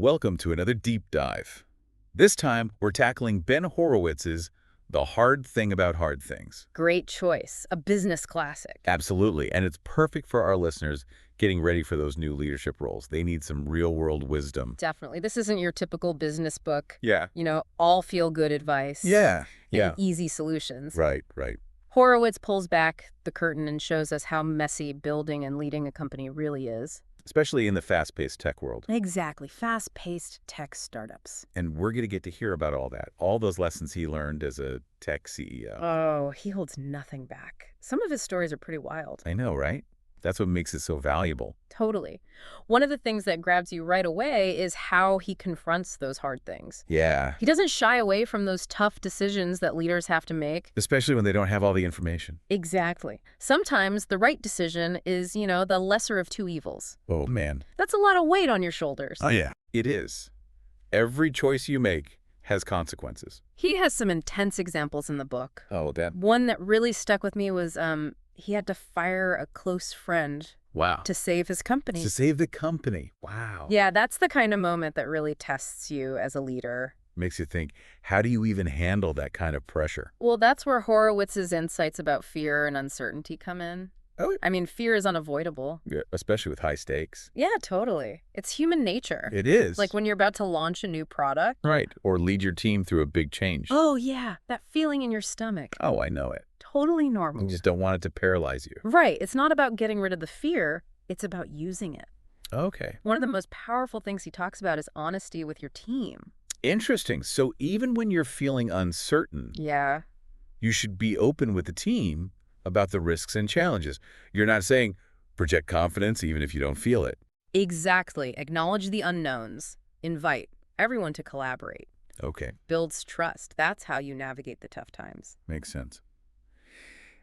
Welcome to another deep dive. This time, we're tackling Ben Horowitz's The Hard Thing About Hard Things. Great choice. A business classic. Absolutely, and it's perfect for our listeners getting ready for those new leadership roles. They need some real-world wisdom. Definitely. This isn't your typical business book. Yeah. All feel-good advice. Yeah. And easy solutions. Right. Horowitz pulls back the curtain and shows us how messy building and leading a company really is. Especially in the fast-paced tech world. Exactly. Fast-paced tech startups. And we're going to get to hear about all that, all those lessons he learned as a tech CEO. Oh, he holds nothing back. Some of his stories are pretty wild. I know, right? That's what makes it so valuable. Totally. One of the things that grabs you right away is how he confronts those hard things. Yeah. He doesn't shy away from those tough decisions that leaders have to make. Especially when they don't have all the information. Exactly. Sometimes the right decision is, the lesser of two evils. Oh, man. That's a lot of weight on your shoulders. Oh, yeah. It is. Every choice you make has consequences. He has some intense examples in the book. Oh, that... One that really stuck with me was he had to fire a close friend. Wow. To save his company. To save the company. Wow. Yeah, that's the kind of moment that really tests you as a leader. Makes you think, how do you even handle that kind of pressure? Well, that's where Horowitz's insights about fear and uncertainty come in. Oh, I mean, fear is unavoidable. yeah, especially with high stakes. Yeah, totally. It's human nature. It is. Like when you're about to launch a new product. Right. Or lead your team through a big change. Oh, yeah. That feeling in your stomach. Oh, I know it. Totally normal. You just don't want it to paralyze you. Right. It's not about getting rid of the fear. It's about using it. Okay. One of the most powerful things he talks about is honesty with your team. Interesting. So even when you're feeling uncertain, Yeah. you should be open with the team about the risks and challenges. You're not saying project confidence even if you don't feel it. Exactly. Acknowledge the unknowns. Invite everyone to collaborate. Okay. Builds trust. That's how you navigate the tough times. Makes sense.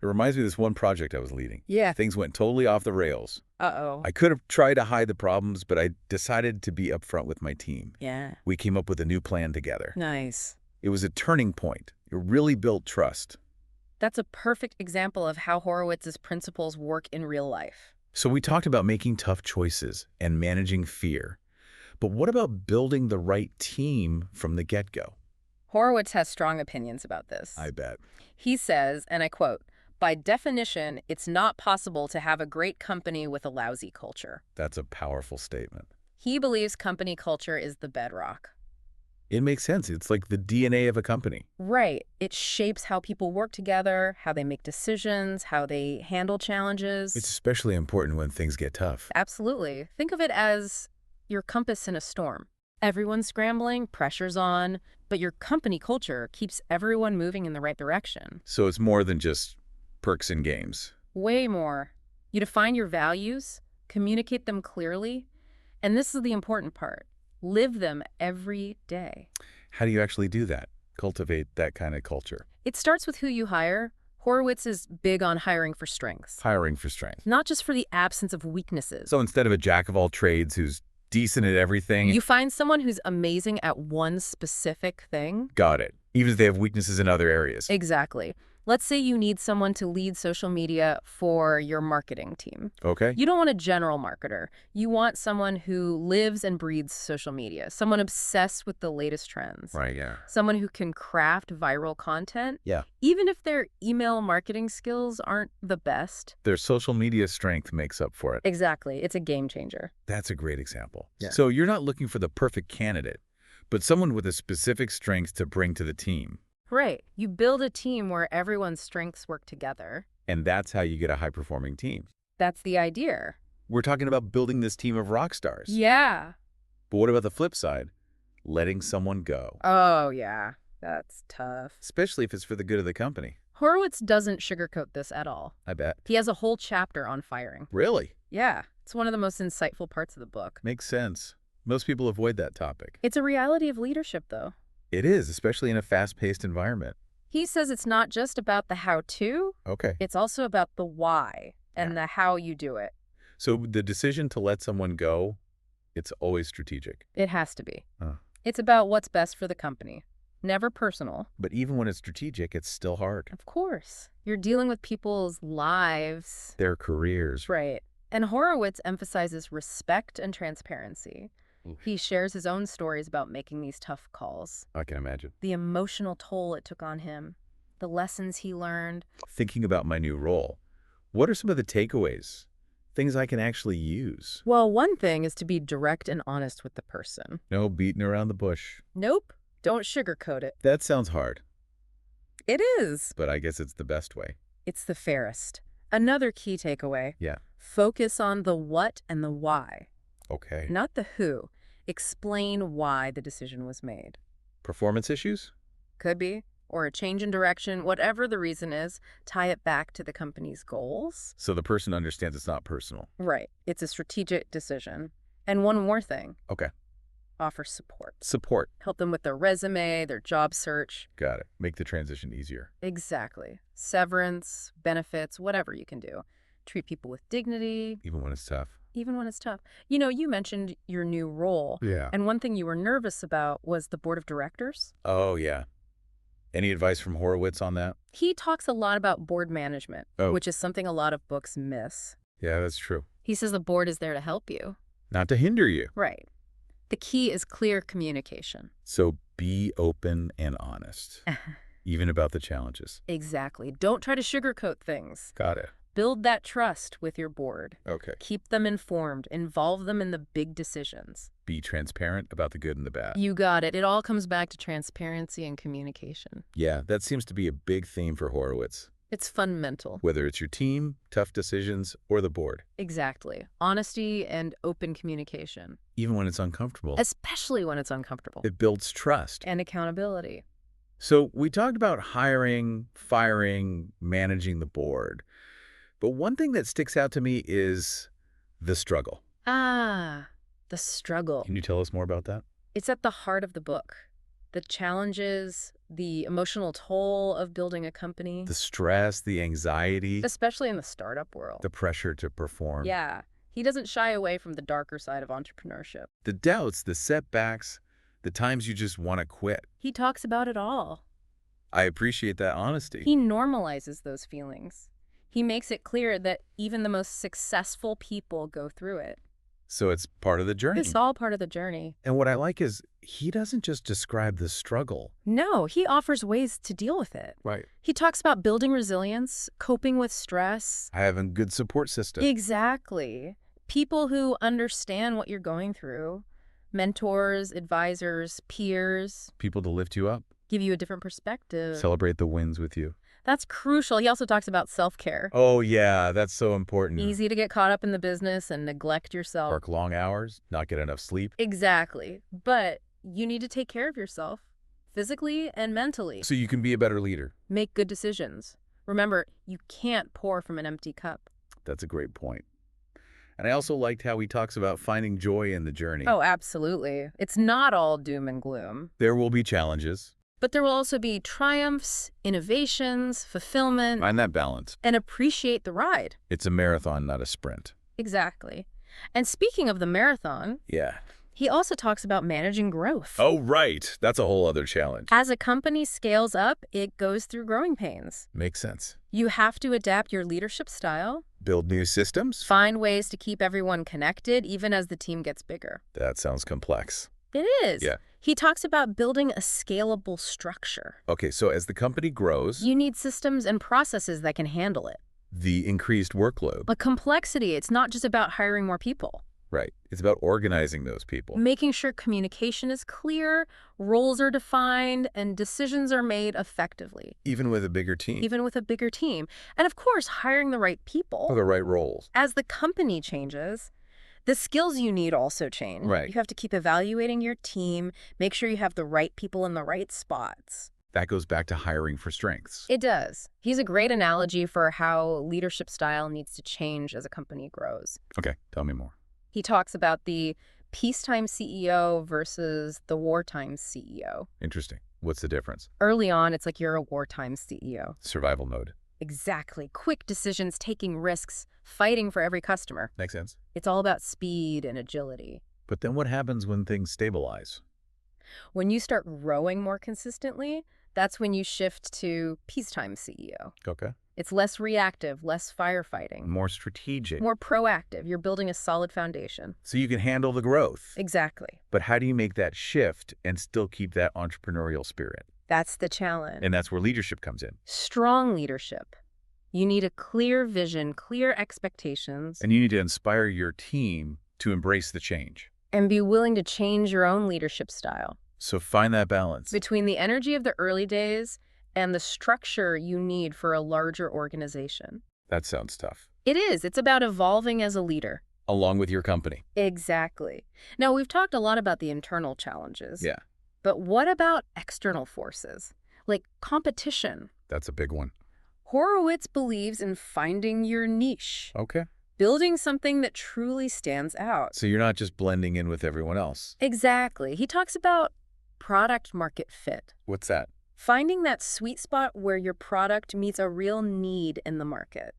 It reminds me of this one project I was leading. Yeah. Things went totally off the rails. Uh-oh. I could have tried to hide the problems, but I decided to be upfront with my team. Yeah. We came up with a new plan together. Nice. It was a turning point. It really built trust. That's a perfect example of how Horowitz's principles work in real life. So we talked about making tough choices and managing fear. But what about building the right team from the get-go? Horowitz has strong opinions about this. I bet. He says, and I quote, "By definition, it's not possible to have a great company with a lousy culture." That's a powerful statement. He believes company culture is the bedrock. It makes sense. It's like the DNA of a company. Right. It shapes how people work together, how they make decisions, how they handle challenges. It's especially important when things get tough. Absolutely. Think of it as your compass in a storm. Everyone's scrambling, pressure's on, but your company culture keeps everyone moving in the right direction. So it's more than just perks and games. Way more. You define your values, communicate them clearly, and this is the important part. Live them every day. How do you actually do that? Cultivate that kind of culture? It starts with who you hire. Horowitz is big on hiring for strengths. Hiring for strength. Not just for the absence of weaknesses. So instead of a jack of all trades who's decent at everything... You find someone who's amazing at one specific thing. Got it. Even if they have weaknesses in other areas. Exactly. Let's say you need someone to lead social media for your marketing team. Okay. You don't want a general marketer. You want someone who lives and breathes social media, someone obsessed with the latest trends. Right, yeah. Someone who can craft viral content. Yeah. Even if their email marketing skills aren't the best. Their social media strength makes up for it. Exactly. It's a game changer. That's a great example. Yeah. So you're not looking for the perfect candidate, but someone with a specific strength to bring to the team. Right. You build a team where everyone's strengths work together. And that's how you get a high-performing team. That's the idea. We're talking about building this team of rock stars. Yeah. But what about the flip side? Letting someone go. Oh, yeah. That's tough. Especially if it's for the good of the company. Horowitz doesn't sugarcoat this at all. I bet. He has a whole chapter on firing. Really? Yeah. It's one of the most insightful parts of the book. Makes sense. Most people avoid that topic. It's a reality of leadership, though. It is, especially in a fast-paced environment. He says it's not just about the how-to. Okay. It's also about the why and the how you do it. So the decision to let someone go, it's always strategic. It has to be. Huh. It's about what's best for the company. Never personal. But even when it's strategic, it's still hard. Of course. You're dealing with people's lives. Their careers. Right. And Horowitz emphasizes respect and transparency. Oof. He shares his own stories about making these tough calls, I can imagine. the emotional toll it took on him, the lessons he learned. Thinking about my new role, what are some of the takeaways? Things I can actually use? Well, one thing is to be direct and honest with the person. No beating around the bush. Nope, don't sugarcoat it. That sounds hard, It is. but I guess it's the best way. It's the fairest. Another key takeaway. Yeah. Focus on the what and the why, Okay. not the who. Explain why the decision was made. Performance issues? Could be. Or a change in direction, whatever the reason is, tie it back to the company's goals. So the person understands it's not personal. Right. It's a strategic decision. And one more thing. Okay. Offer support. Support. Help them with their resume, their job search. Got it. Make the transition easier. Exactly. Severance, benefits, whatever you can do. Treat people with dignity, Even when it's tough. even when it's tough. You know, you mentioned your new role. Yeah. And one thing you were nervous about was the board of directors. Oh, yeah. Any advice from Horowitz on that? He talks a lot about board management, Oh. which is something a lot of books miss. Yeah, that's true. He says the board is there to help you. Not to hinder you. Right. The key is clear communication. So be open and honest, even about the challenges. Exactly. Don't try to sugarcoat things. Got it. Build that trust with your board. Okay. Keep them informed. Involve them in the big decisions. Be transparent about the good and the bad. You got it. It all comes back to transparency and communication. Yeah, that seems to be a big theme for Horowitz. It's fundamental. Whether it's your team, tough decisions, or the board. Exactly. Honesty and open communication, Even when it's uncomfortable, especially when it's uncomfortable. it builds trust. And accountability. So we talked about hiring, firing, managing the board. But one thing that sticks out to me is the struggle. Ah, the struggle. Can you tell us more about that? It's at the heart of the book. The challenges, the emotional toll of building a company, The stress, the anxiety, especially in the startup world. the pressure to perform. Yeah, he doesn't shy away from the darker side of entrepreneurship. The doubts, the setbacks, the times you just want to quit. He talks about it all. I appreciate that honesty. He normalizes those feelings. He makes it clear that even the most successful people go through it. So it's part of the journey. It's all part of the journey. And what I like is he doesn't just describe the struggle. No, he offers ways to deal with it. Right. He talks about building resilience, coping with stress. Having a good support system. Exactly. People who understand what you're going through. Mentors, advisors, peers, People to lift you up. give you a different perspective. Celebrate the wins with you. That's crucial. He also talks about self-care. Oh, yeah, that's so important. Easy to get caught up in the business and neglect yourself. Work long hours, not get enough sleep. Exactly. But you need to take care of yourself, physically and mentally. So you can be a better leader. Make good decisions. Remember, you can't pour from an empty cup. That's a great point. And I also liked how he talks about finding joy in the journey. Oh, absolutely. It's not all doom and gloom. There will be challenges. But there will also be triumphs, innovations, fulfillment, Find that balance. and appreciate the ride. It's a marathon, not a sprint. Exactly. And speaking of the marathon, Yeah. he also talks about managing growth. Oh, right. That's a whole other challenge. As a company scales up, it goes through growing pains. Makes sense. You have to adapt your leadership style, Build new systems? find ways to keep everyone connected, even as the team gets bigger. That sounds complex. It is. Yeah. He talks about building a scalable structure. Okay, so as the company grows, You need systems and processes that can handle it. the increased workload. But complexity, it's not just about hiring more people. Right. It's about organizing those people. Making sure communication is clear, roles are defined, and decisions are made effectively, Even with a bigger team. even with a bigger team. And of course, hiring the right people. For the right roles. As the company changes, the skills you need also change. Right. You have to keep evaluating your team, make sure you have the right people in the right spots. That goes back to hiring for strengths. It does. He's a great analogy for how leadership style needs to change as a company grows. Okay, tell me more. He talks about the peacetime CEO versus the wartime CEO. Interesting. What's the difference? Early on, it's like you're a wartime CEO. Survival mode. Exactly. Quick decisions, taking risks, fighting for every customer. Makes sense. It's all about speed and agility. But then what happens when things stabilize? When you start growing more consistently, That's when you shift to peacetime CEO. Okay. It's less reactive, less firefighting, More strategic. more proactive. You're building a solid foundation. So you can handle the growth. Exactly. But how do you make that shift and still keep that entrepreneurial spirit? That's the challenge. And that's where leadership comes in. Strong leadership. You need a clear vision, clear expectations, And you need to inspire your team to embrace the change. and be willing to change your own leadership style. So find that balance. Between the energy of the early days and the structure you need for a larger organization. That sounds tough. It is. It's about evolving as a leader. Along with your company. Exactly. Now, we've talked a lot about the internal challenges. Yeah, But what about external forces? Like competition. that's a big one. Horowitz believes in finding your niche, Okay. building something that truly stands out. So you're not just blending in with everyone else. Exactly. He talks about product market fit. What's that? Finding that sweet spot where your product meets a real need in the market.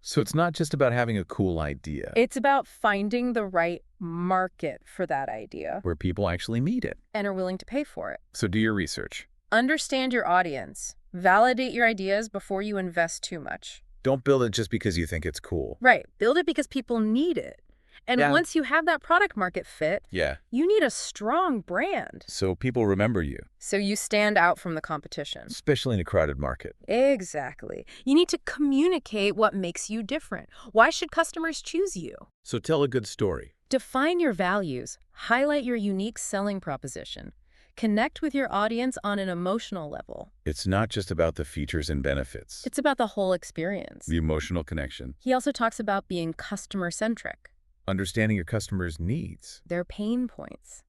So it's not just about having a cool idea It's about finding the right market for that idea where people actually need it. and are willing to pay for it. So do your research. Understand your audience. Validate your ideas before you invest too much. Don't build it just because you think it's cool. Right. Build it because people need it. And Yeah. once you have that product market fit, Yeah. you need a strong brand. So people remember you, So you stand out from the competition. especially in a crowded market. Exactly. You need to communicate what makes you different. Why should customers choose you? So tell a good story. Define your values. Highlight your unique selling proposition. Connect with your audience on an emotional level. It's not just about the features and benefits. It's about the whole experience. The emotional connection. He also talks about being customer-centric, Understanding your customers' needs. their pain points,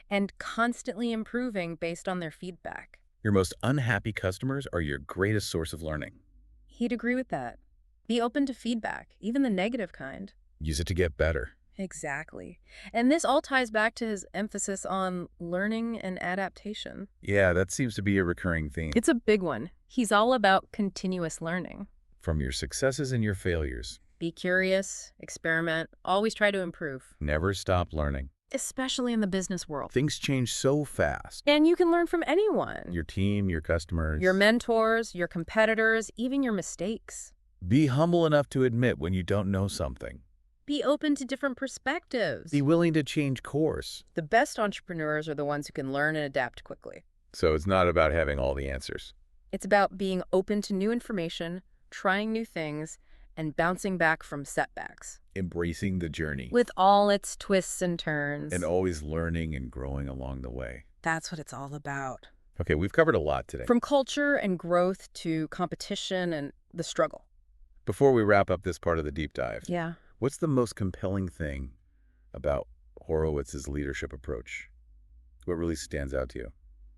and constantly improving based on their feedback. Your most unhappy customers are your greatest source of learning. He'd agree with that. Be open to feedback, even the negative kind. Use it to get better. Exactly. And this all ties back to his emphasis on learning and adaptation. Yeah, that seems to be a recurring theme. It's a big one. He's all about continuous learning. From your successes and your failures. Be curious, experiment, always try to improve, Never stop learning. especially in the business world. Things change so fast. And you can learn from anyone. Your team, your customers. Your mentors, your competitors, even your mistakes. Be humble enough to admit when you don't know something. Be open to different perspectives. Be willing to change course. The best entrepreneurs are the ones who can learn and adapt quickly. So it's not about having all the answers. It's about being open to new information, trying new things, and bouncing back from setbacks. Embracing the journey. With all its twists and turns. And always learning and growing along the way. That's what it's all about. Okay, we've covered a lot today. From culture and growth to competition and the struggle. Before we wrap up this part of the deep dive, Yeah. what's the most compelling thing about Horowitz's leadership approach? What really stands out to you?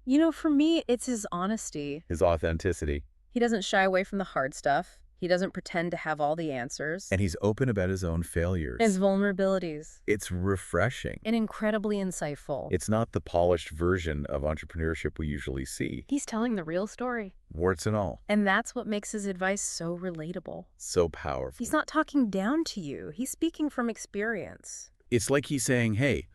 You know, for me, it's his honesty. His authenticity. He doesn't shy away from the hard stuff. He doesn't pretend to have all the answers. And he's open about his own failures. His vulnerabilities. It's refreshing. And incredibly insightful. It's not the polished version of entrepreneurship we usually see. He's telling the real story. Warts and all. And that's what makes his advice so relatable. So powerful. He's not talking down to you. He's speaking from experience. It's like he's saying, hey,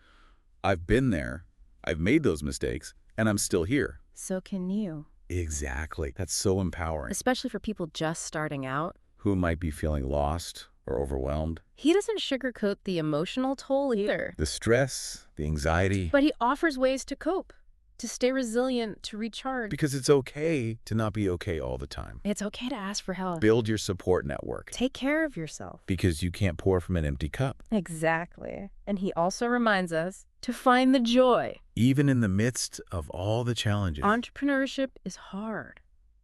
I've been there, I've made those mistakes, and I'm still here. So can you. Exactly. That's so empowering. Especially for people just starting out. Who might be feeling lost or overwhelmed. He doesn't sugarcoat the emotional toll either. The stress, the anxiety. But he offers ways to cope, to stay resilient, to recharge. Because it's okay to not be okay all the time. It's okay to ask for help. Build your support network. Take care of yourself. Because you can't pour from an empty cup. Exactly. And he also reminds us to find the joy. Even in the midst of all the challenges. Entrepreneurship is hard.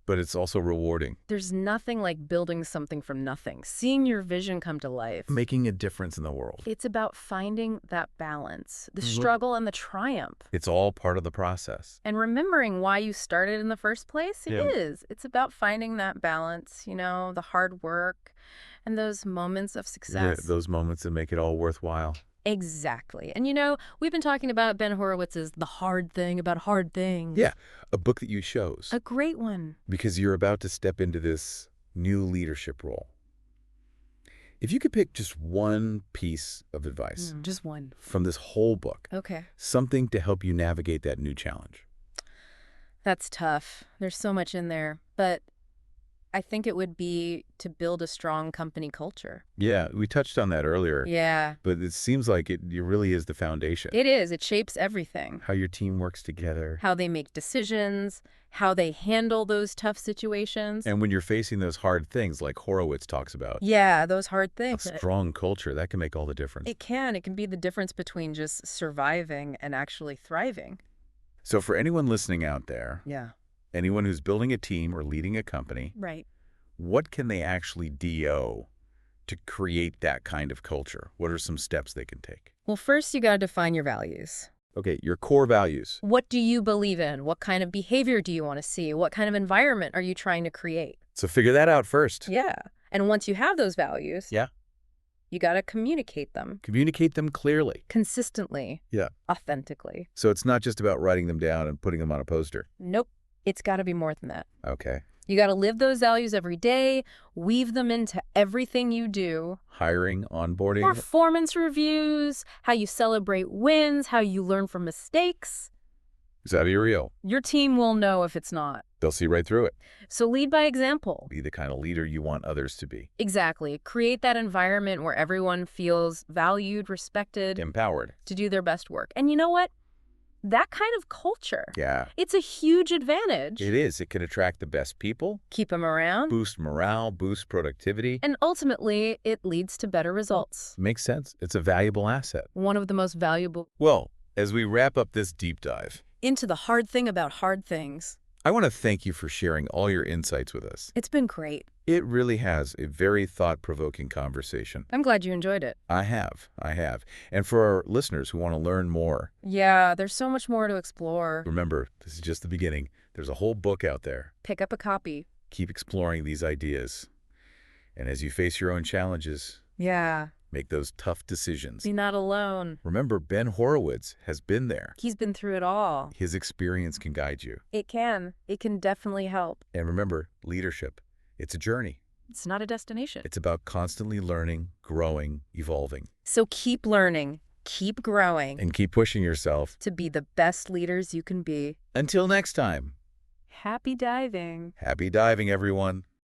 But it's also rewarding. There's nothing like building something from nothing, seeing your vision come to life. Making a difference in the world. It's about finding that balance, the struggle and the triumph. It's all part of the process. And remembering why you started in the first place, Yeah. It's about finding that balance, the hard work and those moments of success. Those moments that make it all worthwhile. Exactly. And we've been talking about Ben Horowitz's The Hard Thing About Hard Things. Yeah, a book that you chose. A great one. Because you're about to step into this new leadership role. If you could pick just one piece of advice Just one. from this whole book, Okay. something to help you navigate that new challenge. That's tough. There's so much in there. But I think it would be to build a strong company culture. Yeah, we touched on that earlier, Yeah, but it seems like it really is the foundation. it is. It shapes everything. How your team works together. How they make decisions, how they handle those tough situations. And when you're facing those hard things like Horowitz talks about, Yeah, those hard a things. strong culture, that can make all the difference. It can. It can be the difference between just surviving and actually thriving. So for anyone listening out there, Yeah. anyone who's building a team or leading a company, Right. what can they actually do to create that kind of culture? What are some steps they can take? Well, first you got to define your values. Okay, your core values. What do you believe in? What kind of behavior do you want to see? What kind of environment are you trying to create? So figure that out first. Yeah. And once you have those values, Yeah. you got to communicate them Communicate them clearly. consistently, Yeah. authentically. So it's not just about writing them down and putting them on a poster. Nope. It's got to be more than that. Okay. You got to live those values every day, weave them into everything you do. Hiring, onboarding. Performance reviews, how you celebrate wins, how you learn from mistakes. Is that real? Your team will know if it's not. They'll see right through it. So lead by example. Be the kind of leader you want others to be. Exactly. Create that environment where everyone feels valued, respected, Empowered. to do their best work. And you know what? That kind of culture, Yeah. it's a huge advantage. It is. It can attract the best people, Keep them around. boost morale, boost productivity. And ultimately, it leads to better results. Makes sense. It's a valuable asset. One of the most valuable. Well, as we wrap up this deep dive, Into the hard thing about hard things. I want to thank you for sharing all your insights with us. It's been great. It really has a very thought-provoking conversation. I'm glad you enjoyed it. I have. And for our listeners who want to learn more, Yeah, there's so much more to explore. remember, this is just the beginning. There's a whole book out there. Pick up a copy. Keep exploring these ideas. And as you face your own challenges, Yeah. make those tough decisions. Be not alone. Remember, Ben Horowitz has been there. He's been through it all. His experience can guide you. It can. It can definitely help. And remember, leadership, it's a journey. It's not a destination. It's about constantly learning, growing, evolving, So keep learning, keep growing and keep pushing yourself. to be the best leaders you can be. Until next time, Happy diving. happy diving, everyone.